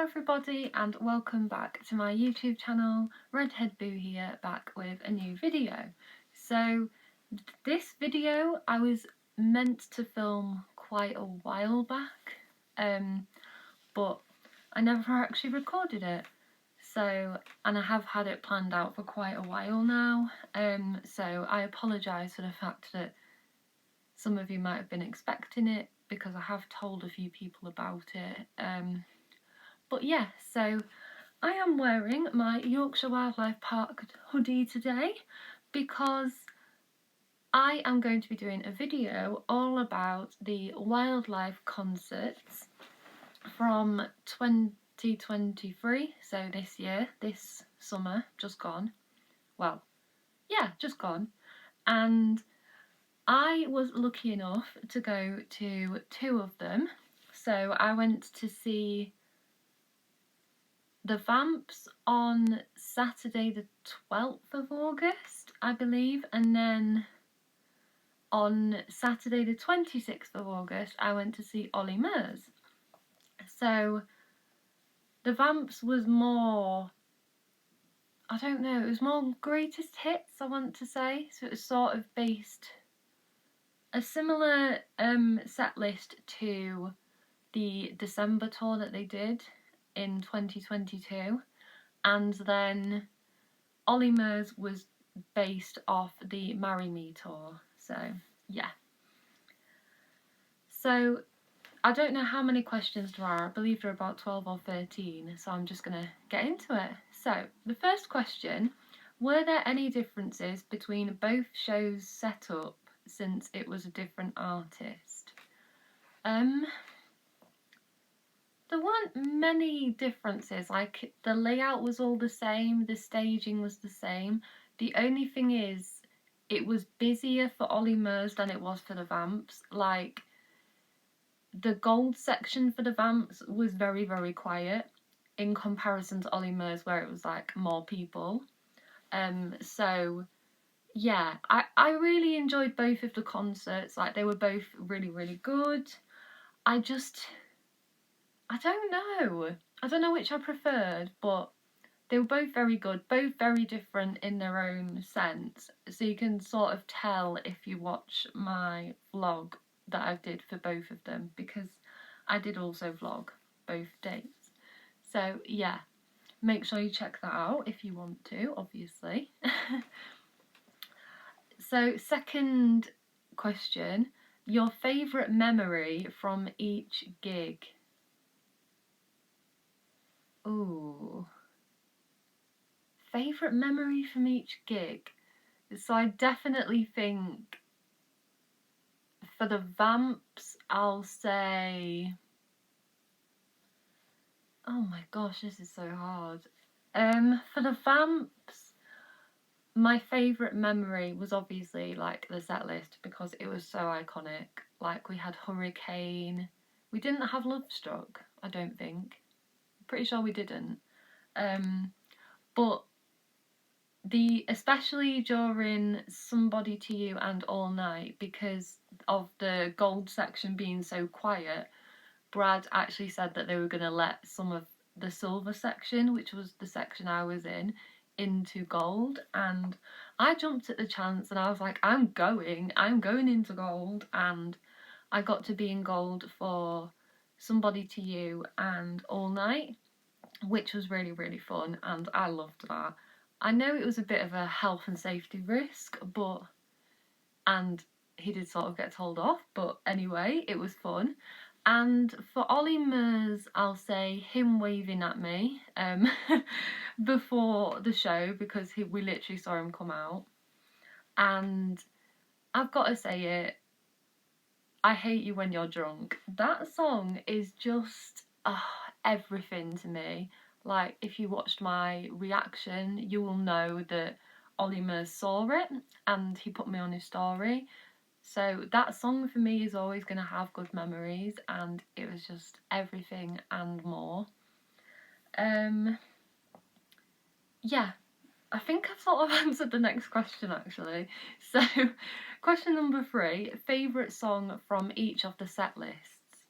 Hello everybody and welcome back to my YouTube channel. Redhead Boo here, back with a new video. So this video I was meant to film quite a while back, but I never actually recorded it. And I have had it planned out for quite a while now, so I apologise for the fact that some of you might have been expecting it, because I have told a few people about it. But yeah, so I am wearing my Yorkshire Wildlife Park hoodie today because I am going to be doing a video all about the wildlife concerts from 2023, so this year, this summer, just gone. Well, yeah, just gone. And I was lucky enough to go to two of them. So I went to see the Vamps on Saturday the 12th of August, I believe, and then on Saturday the 26th of August I went to see Ollie Murs. So the Vamps was more, I don't know, it was more greatest hits, I want to say, so it was sort of based a similar set list to the December tour that they did in 2022, and then Ollie Murs was based off the Marry Me tour, so yeah. So I don't know how many questions there are, I believe there are about 12 or 13, so I'm just going to get into it. So the first question, were there any differences between both shows' setup since it was a different artist? There weren't many differences, like the layout was all the same, the staging was the same. The only thing is, it was busier for Ollie Murs than it was for the Vamps. Like, the gold section for the Vamps was very, very quiet in comparison to Ollie Murs, where it was like more people. So yeah, I really enjoyed both of the concerts. Like, they were both really, really good. I don't know. I don't know which I preferred, but they were both very good, both very different in their own sense. So you can sort of tell if you watch my vlog that I did for both of them, because I did also vlog both dates. So yeah, make sure you check that out if you want to, obviously. So second question, your favourite memory from each gig? Ooh. Favourite memory from each gig? So I definitely think for the Vamps, I'll say... Oh my gosh, this is so hard. For the Vamps, my favourite memory was obviously like the set list, because it was so iconic. Like, we had Hurricane. We didn't have Love Struck, I don't think. Pretty sure we didn't. But especially during Somebody to You and All Night, because of the gold section being so quiet, Brad actually said that they were going to let some of the silver section, which was the section I was in, into gold, and I jumped at the chance and I was like, I'm going into gold, and I got to be in gold for Somebody to You and All Night, which was really, really fun, and I loved that. I know it was a bit of a health and safety risk, and he did sort of get told off, but anyway, it was fun. And for Ollie Murs, I'll say him waving at me before the show, because we literally saw him come out. And I've got to say it, I Hate You When You're Drunk. That song is just everything to me. Like, if you watched my reaction, you will know that Ollie Murs saw it and he put me on his story. So that song for me is always going to have good memories, and it was just everything and more. Yeah, I think I've sort of answered the next question actually. So question number 3, favourite song from each of the set lists.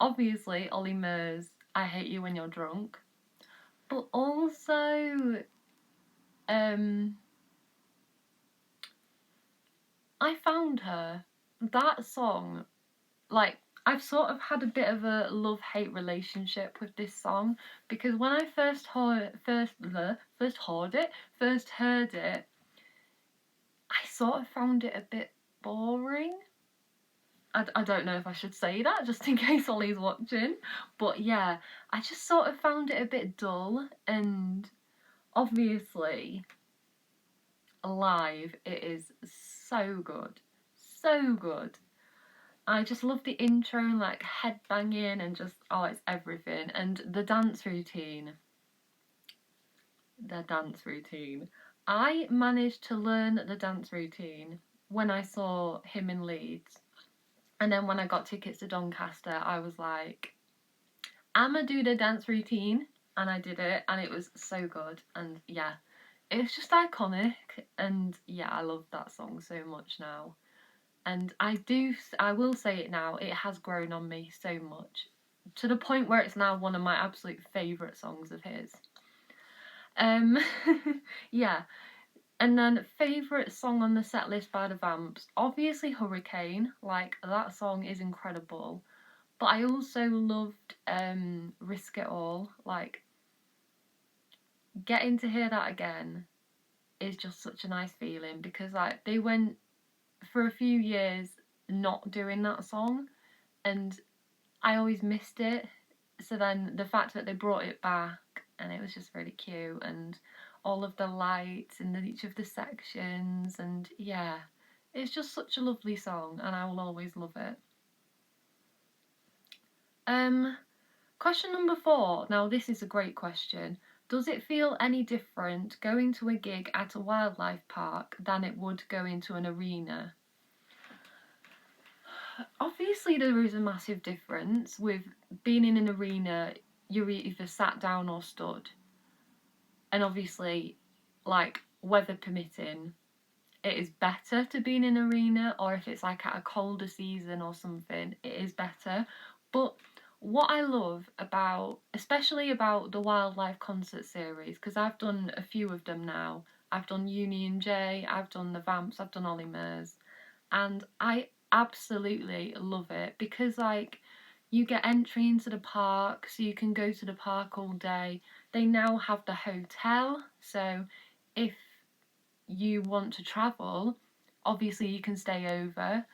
obviously Ollie Murs, I Hate You When You're Drunk, but also I Found Her. That song, like, I've sort of had a bit of a love-hate relationship with this song, because when I first heard it, I sort of found it a bit boring. I don't know if I should say that, just in case Ollie's watching, but yeah, I just sort of found it a bit dull, and obviously live it is so good, so good. I just love the intro and like headbanging and just, oh, it's everything. And the dance routine. The dance routine. I managed to learn the dance routine when I saw him in Leeds. And then when I got tickets to Doncaster, I was like, I'ma do the dance routine. And I did it, and it was so good. And yeah, it's just iconic. And yeah, I love that song so much now. And I will say it now, it has grown on me so much, to the point where it's now one of my absolute favourite songs of his. Yeah. And then favourite song on the set list by the Vamps, obviously Hurricane, like that song is incredible. But I also loved Risk It All, like getting to hear that again is just such a nice feeling, because like they went for a few years not doing that song, and I always missed it. So then the fact that they brought it back, and it was just really cute, and all of the lights in each of the sections, and yeah, it's just such a lovely song, and I will always love it. Question number 4. Now this is a great question. Does it feel any different going to a gig at a wildlife park than it would going to an arena? Obviously there is a massive difference. With being in an arena, you're either sat down or stood, and obviously, like, weather permitting, it is better to be in an arena, or if it's like at a colder season or something, it is better. But what I love about, especially about the wildlife concert series, because I've done a few of them now, I've done Union J, I've done the Vamps, I've done Ollie Murs, and I absolutely love it, because like you get entry into the park, so you can go to the park all day. They now have the hotel, so if you want to travel, obviously you can stay over,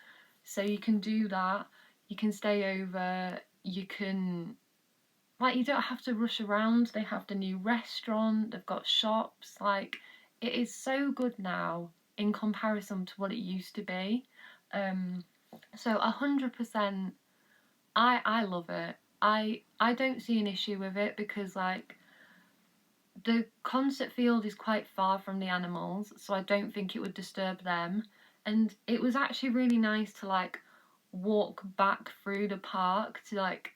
so you can do that. You can stay over, you can, like, you don't have to rush around. They have the new restaurant, they've got shops, like, it is so good now in comparison to what it used to be. So 100%, I love it. I don't see an issue with it, because like the concert field is quite far from the animals, so I don't think it would disturb them. And it was actually really nice to like walk back through the park to like,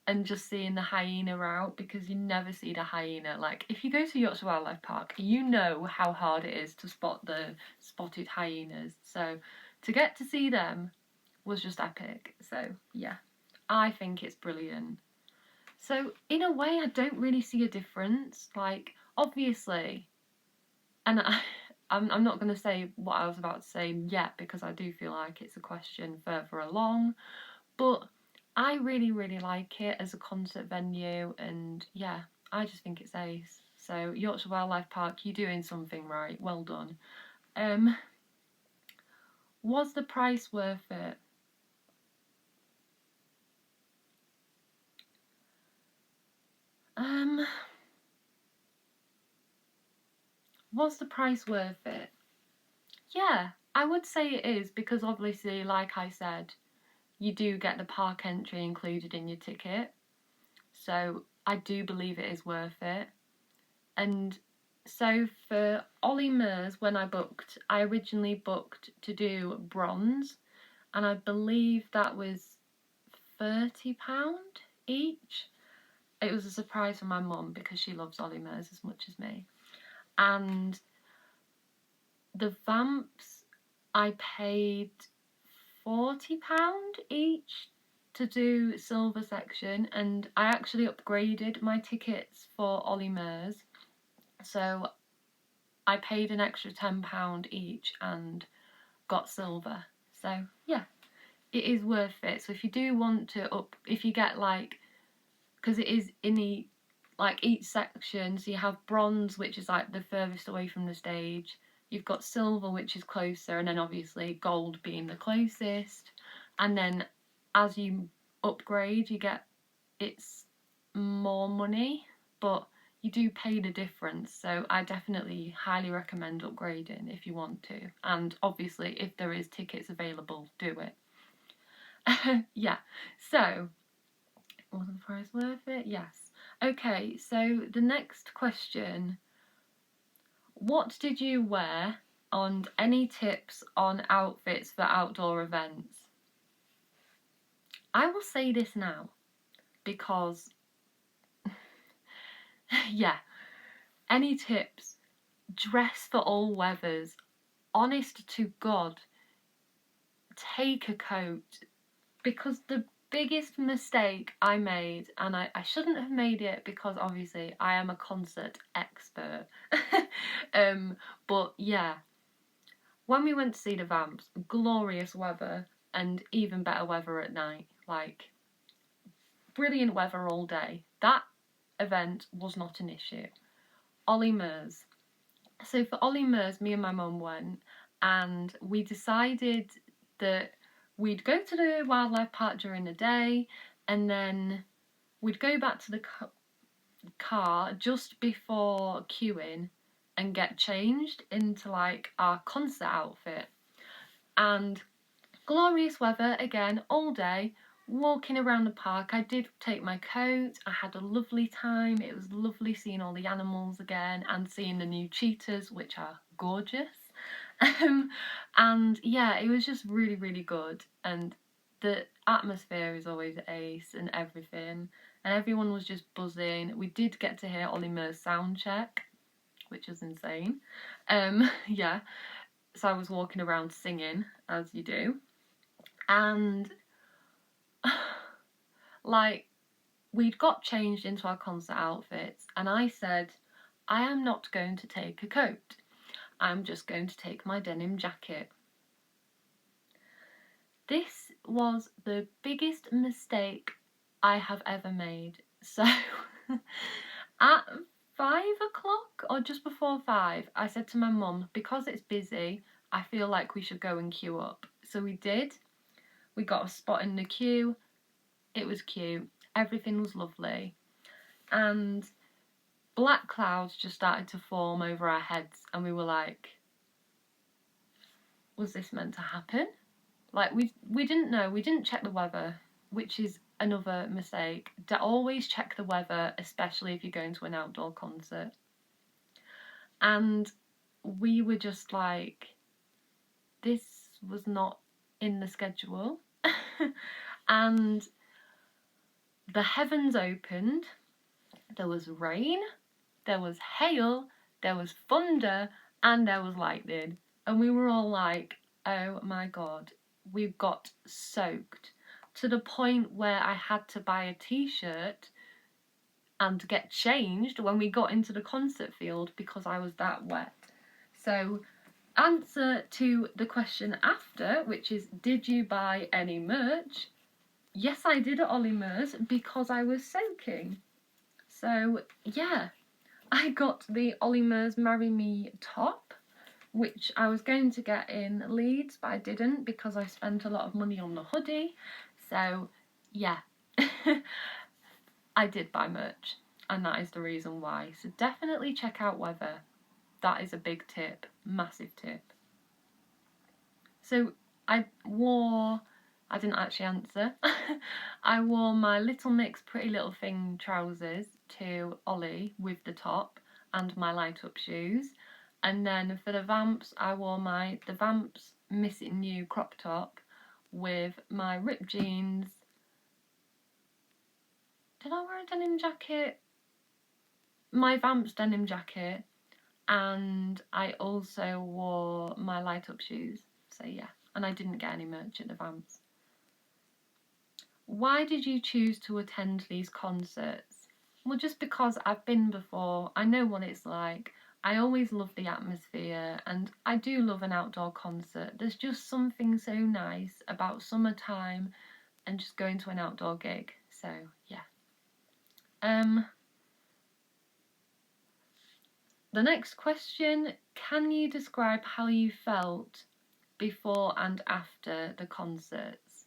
and just seeing the hyena out, because you never see the hyena. Like if you go to Yorkshire Wildlife Park, you know how hard it is to spot the spotted hyenas. So to get to see them was just epic. So yeah, I think it's brilliant. So in a way, I don't really see a difference. Like obviously, and I'm not going to say what I was about to say yet, because I do feel like it's a question further along. But I really, really like it as a concert venue, and yeah, I just think it's ace. So Yorkshire Wildlife Park, you're doing something right. Well done. Um, was the price worth it? Um, was the price worth it? Yeah, I would say it is, because obviously, like I said, you do get the park entry included in your ticket. So I do believe it is worth it. And so for Ollie Murs, when I originally booked to do bronze, and I believe that was £30 each. It was a surprise for my mum, because she loves Ollie Murs as much as me. And the Vamps, I paid £40 each to do silver section, and I actually upgraded my tickets for Ollie Murs, so I paid an extra £10 each and got silver. So yeah, it is worth it. So if you do want to if you get like, because it is in each section, so you have bronze, which is like the furthest away from the stage, you've got silver, which is closer, and then obviously gold being the closest, and then as you upgrade it's more money, but you do pay the difference. So I definitely highly recommend upgrading if you want to, and obviously if there is tickets available, do it. Yeah, so was the price worth it? Yes. Okay, so the next question, what did you wear, and any tips on outfits for outdoor events? I will say this now because yeah, any tips? Dress for all weathers. Honest to God, take a coat, because the biggest mistake I made, and I shouldn't have made it because obviously I am a concert expert, but yeah, when we went to see the Vamps, glorious weather and even better weather at night, like brilliant weather all day. That event was not an issue. Ollie Murs. So for Ollie Murs, me and my mum went, and we decided that we'd go to the wildlife park during the day, and then we'd go back to the car just before queuing and get changed into like our concert outfit. And glorious weather again all day, walking around the park. I did take my coat, I had a lovely time. It was lovely seeing all the animals again and seeing the new cheetahs, which are gorgeous. And yeah, it was just really, really good, and the atmosphere is always ace and everything, and everyone was just buzzing. We did get to hear Ollie Murs sound check, which was insane. Yeah, so I was walking around singing, as you do, and like, we'd got changed into our concert outfits, and I said, I am not going to take a coat, I'm just going to take my denim jacket. This was the biggest mistake I have ever made. So at 5 o'clock or just before 5, I said to my mum, because it's busy, I feel like we should go and queue up. So we did. We got a spot in the queue. It was cute. Everything was lovely. And black clouds just started to form over our heads, and we were like, was this meant to happen? Like, we didn't know. We didn't check the weather, which is another mistake. Always check the weather, especially if you're going to an outdoor concert. And we were just like, this was not in the schedule. And the heavens opened. There was rain, there was hail, there was thunder, and there was lightning. And we were all like, oh my God, we got soaked, to the point where I had to buy a t-shirt and get changed when we got into the concert field because I was that wet. So, answer to the question after, which is, did you buy any merch? Yes, I did at Ollie Murs because I was soaking. So yeah, I got the Ollie Murs Marry Me top, which I was going to get in Leeds, but I didn't because I spent a lot of money on the hoodie. So yeah, I did buy merch, and that is the reason why. So definitely check out weather. That is a big tip, massive tip. So I didn't actually answer. I wore my Little Mix Pretty Little Thing trousers to Ollie with the top and my light up shoes. And then for the Vamps, I wore the Vamps Miss It New crop top with my ripped jeans. Did I wear a denim jacket? My Vamps denim jacket, and I also wore my light up shoes. So yeah, and I didn't get any merch at the Vamps. why did you choose to attend these concerts? Well, just because I've been before, I know what it's like. I always love the atmosphere, and I do love an outdoor concert. There's just something so nice about summertime and just going to an outdoor gig. So, yeah. The next question, can you describe how you felt before and after the concerts?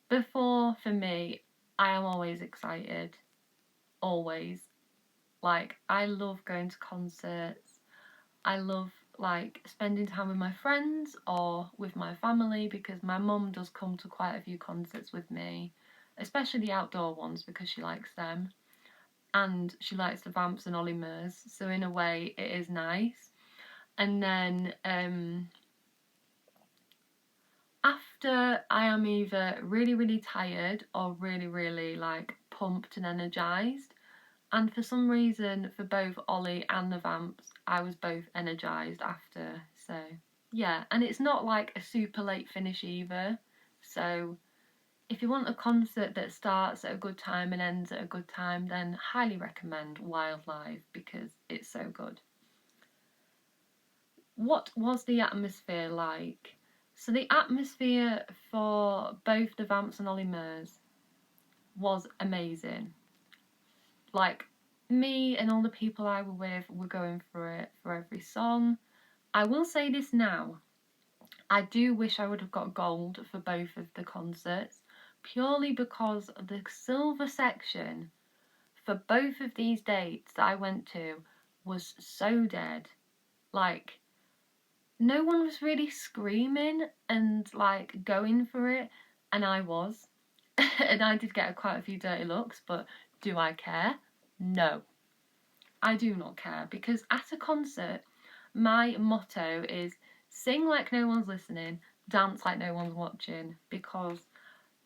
Before, for me, I am always excited. Always. Like, I love going to concerts. I love, like, spending time with my friends or with my family, because my mum does come to quite a few concerts with me, especially the outdoor ones because she likes them. And she likes the Vamps and Ollie Murs, so in a way it is nice. And then after, I am either really, really tired or really, really like pumped and energised. And for some reason, for both Ollie and the Vamps, I was both energised after. So yeah, and it's not like a super late finish either. So if you want a concert that starts at a good time and ends at a good time, then highly recommend Wildlife because it's so good. What was the atmosphere like? So the atmosphere for both the Vamps and Ollie Murs was amazing. Like, me and all the people I were with were going for it for every song. I will say this now. I do wish I would have got gold for both of the concerts, purely because the silver section for both of these dates that I went to was so dead. Like, no one was really screaming and like going for it, and I was. And I did get quite a few dirty looks, but do I care? No. I do not care, because at a concert, my motto is sing like no one's listening, dance like no one's watching, because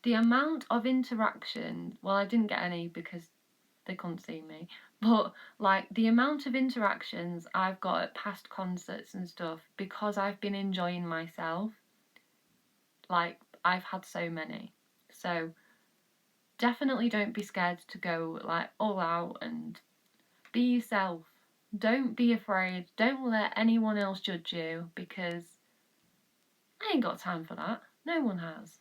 the amount of interaction, well, I didn't get any because they couldn't see me, but like the amount of interactions I've got at past concerts and stuff because I've been enjoying myself, like I've had so many. So definitely don't be scared to go like all out and be yourself. Don't be afraid. Don't let anyone else judge you, because I ain't got time for that. No one has.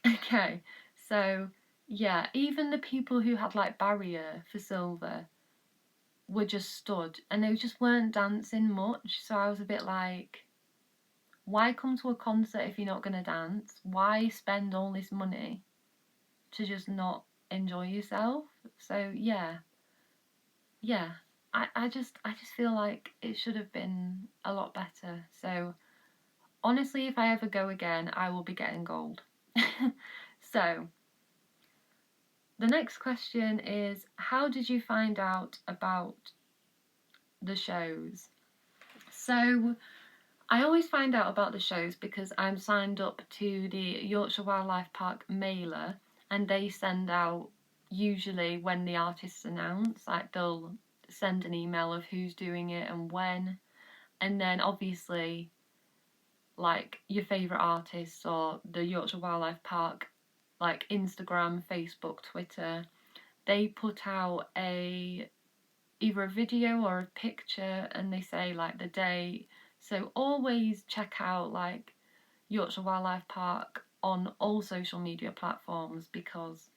Okay, so yeah, even the people who had like barrier for silver were just stood and they just weren't dancing much. So I was a bit like, why come to a concert if you're not going to dance? Why spend all this money to just not enjoy yourself? So yeah, I just feel like it should have been a lot better. So honestly, if I ever go again, I will be getting gold. So the next question is, how did you find out about the shows? So I always find out about the shows because I'm signed up to the Yorkshire Wildlife Park mailer, and they send out, usually when the artists announce, like they'll send an email of who's doing it and when, and then obviously like your favourite artists or the Yorkshire Wildlife Park, like Instagram, Facebook, Twitter, they put out either a video or a picture, and they say like the date. So always check out like Yorkshire Wildlife Park on all social media platforms, because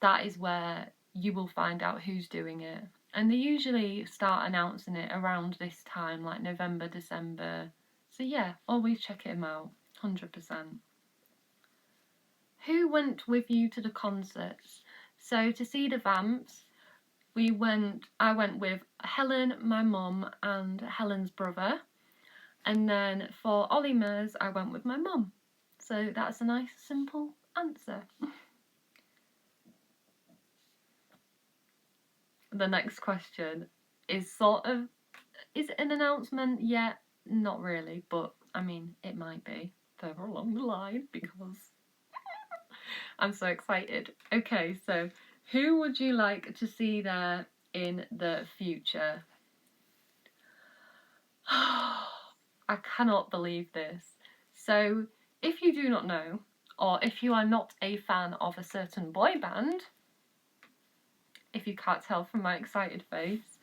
that is where you will find out who's doing it. And they usually start announcing it around this time, like November, December. So yeah, always check them out, 100%. Who went with you to the concerts? So to see the Vamps, I went with Helen, my mum, and Helen's brother. And then for Ollie Murs, I went with my mum. So that's a nice, simple answer. The next question is is it an announcement yet? Not really, but I mean, it might be further along the line because I'm so excited. Okay, so who would you like to see there in the future? I cannot believe this. So, if you do not know, or if you are not a fan of a certain boy band, if you can't tell from my excited face,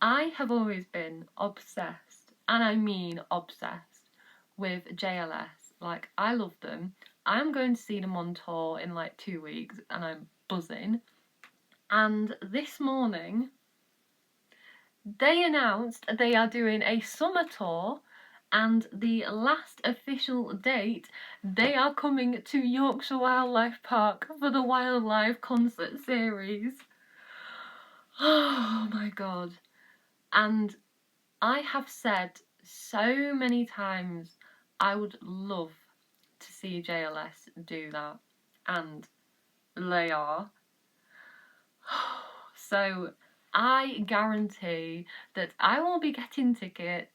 I have always been obsessed, and I mean obsessed, with JLS. Like, I love them. I'm going to see them on tour in like 2 weeks, and I'm buzzing. And this morning, they announced they are doing a summer tour, and the last official date, they are coming to Yorkshire Wildlife Park for the Wildlife Concert Series. Oh my god. And I have said so many times I would love to see JLS do that, and they are. So I guarantee that I will be getting tickets,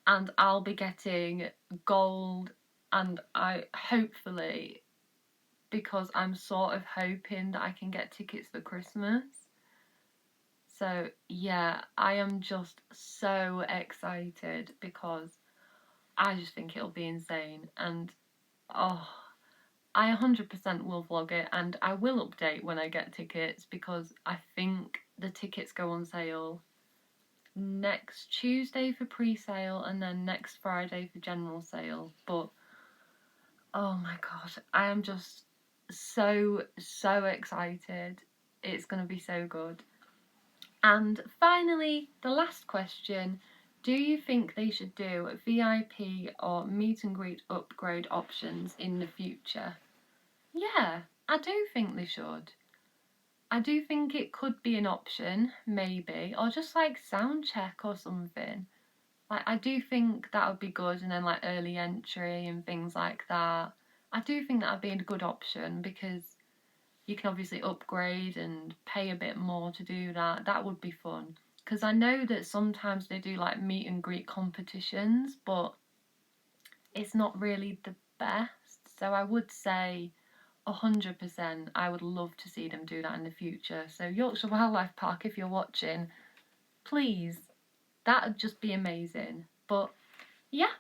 and I'll be getting gold, and I hopefully, because I'm sort of hoping that I can get tickets for Christmas. So yeah, I am just so excited because I just think it'll be insane, and oh, I 100% will vlog it, and I will update when I get tickets, because I think the tickets go on sale next Tuesday for pre-sale and then next Friday for general sale. But oh my god, I am just so excited. It's gonna be so good. And finally, the last question: do you think they should do VIP or meet and greet upgrade options in the future? Yeah, I do think they should. I do think it could be an option, maybe, or just like sound check or something. Like, I do think that would be good, and then like early entry and things like that. I do think that would be a good option, because you can obviously upgrade and pay a bit more to do that. That would be fun. Because I know that sometimes they do like meet and greet competitions, but it's not really the best. So I would say 100%, I would love to see them do that in the future. So Yorkshire Wildlife Park, if you're watching, please, that would just be amazing. But yeah,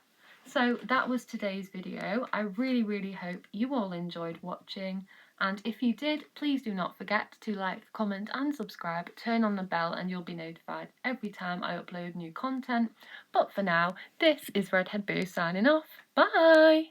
so that was today's video. I really hope you all enjoyed watching, and if you did, please do not forget to like, comment and subscribe, turn on the bell, and you'll be notified every time I upload new content. But for now, this is Redhead Boo signing off. Bye!